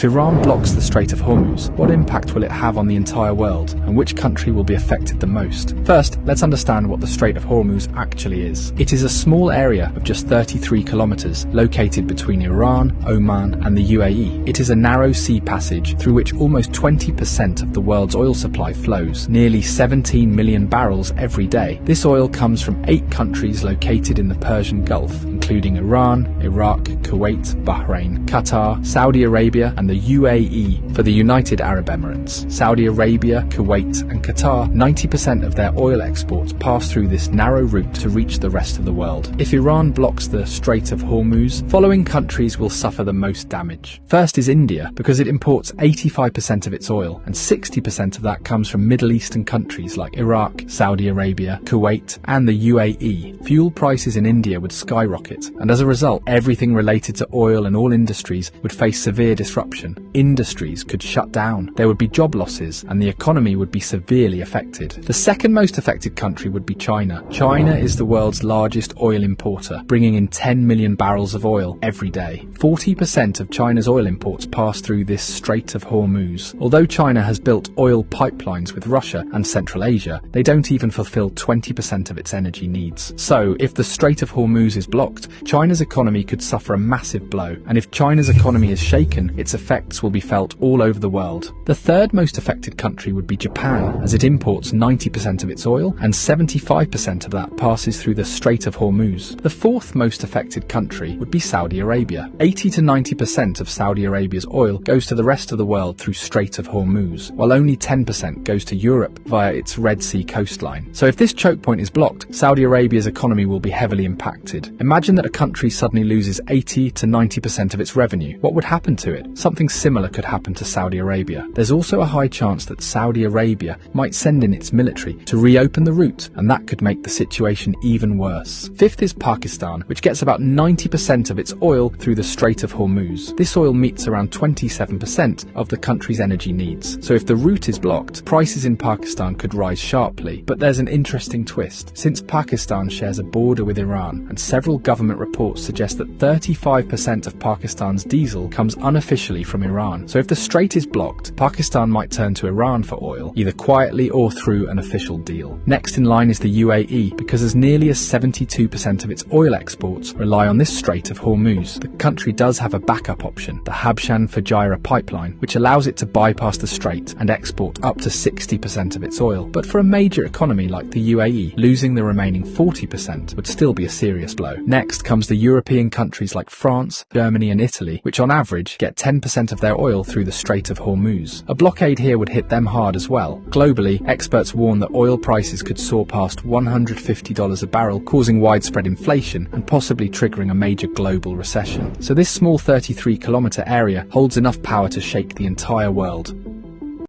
If Iran blocks the Strait of Hormuz, what impact will it have on the entire world, and which country will be affected the most? First, let's understand what the Strait of Hormuz actually is. It is a small area of just 33 kilometers located between Iran, Oman, and the UAE. It is a narrow sea passage through which almost 20% of the world's oil supply flows, nearly 17 million barrels every day. This oil comes from 8 countries located in the Persian Gulf, including Iran, Iraq, Kuwait, Bahrain, Qatar, Saudi Arabia, and the UAE for the United Arab Emirates. Saudi Arabia, Kuwait, and Qatar, 90% of their oil exports pass through this narrow route to reach the rest of the world. If Iran blocks the Strait of Hormuz, following countries will suffer the most damage. First is India, because it imports 85% of its oil, and 60% of that comes from Middle Eastern countries like Iraq, Saudi Arabia, Kuwait, and the UAE. Fuel prices in India would skyrocket, and as a result, everything related to oil and all industries would face severe disruption. Industries could shut down, there would be job losses, and the economy would be severely affected. The second most affected country would be China. China is the world's largest oil importer, bringing in 10 million barrels of oil every day. 40% of China's oil imports pass through this Strait of Hormuz. Although China has built oil pipelines with Russia and Central Asia, they don't even fulfill 20% of its energy needs. So, if the Strait of Hormuz is blocked, China's economy could suffer a massive blow, and if China's economy is shaken, its effects will be felt all over the world. The third most affected country would be Japan, as it imports 90% of its oil, and 75% of that passes through the Strait of Hormuz. The fourth most affected country would be Saudi Arabia. 80 to 90% of Saudi Arabia's oil goes to the rest of the world through Strait of Hormuz, while only 10% goes to Europe via its Red Sea coastline. So if this choke point is blocked, Saudi Arabia's economy will be heavily impacted. Imagine that a country suddenly loses 80 to 90% of its revenue. What would happen to it? Something similar could happen to Saudi Arabia. There's also a high chance that Saudi Arabia might send in its military to reopen the route, and that could make the situation even worse. Fifth is Pakistan, which gets about 90% of its oil through the Strait of Hormuz. This oil meets around 27% of the country's energy needs. So if the route is blocked, prices in Pakistan could rise sharply. But there's an interesting twist. Since Pakistan shares a border with Iran, and several government reports suggest that 35% of Pakistan's diesel comes unofficially from Iran. So if the strait is blocked, Pakistan might turn to Iran for oil, either quietly or through an official deal. Next in line is the UAE, because as nearly as 72% of its oil exports rely on this Strait of Hormuz, the country does have a backup option, the Habshan Fujairah pipeline, which allows it to bypass the strait and export up to 60% of its oil. But for a major economy like the UAE, losing the remaining 40% would still be a serious blow. Next comes the European countries like France, Germany, and Italy, which on average get 10% of their oil through the Strait of Hormuz. A blockade here would hit them hard as well. Globally, experts warn that oil prices could soar past $150 a barrel, causing widespread inflation and possibly triggering a major global recession. So this small 33-kilometer area holds enough power to shake the entire world.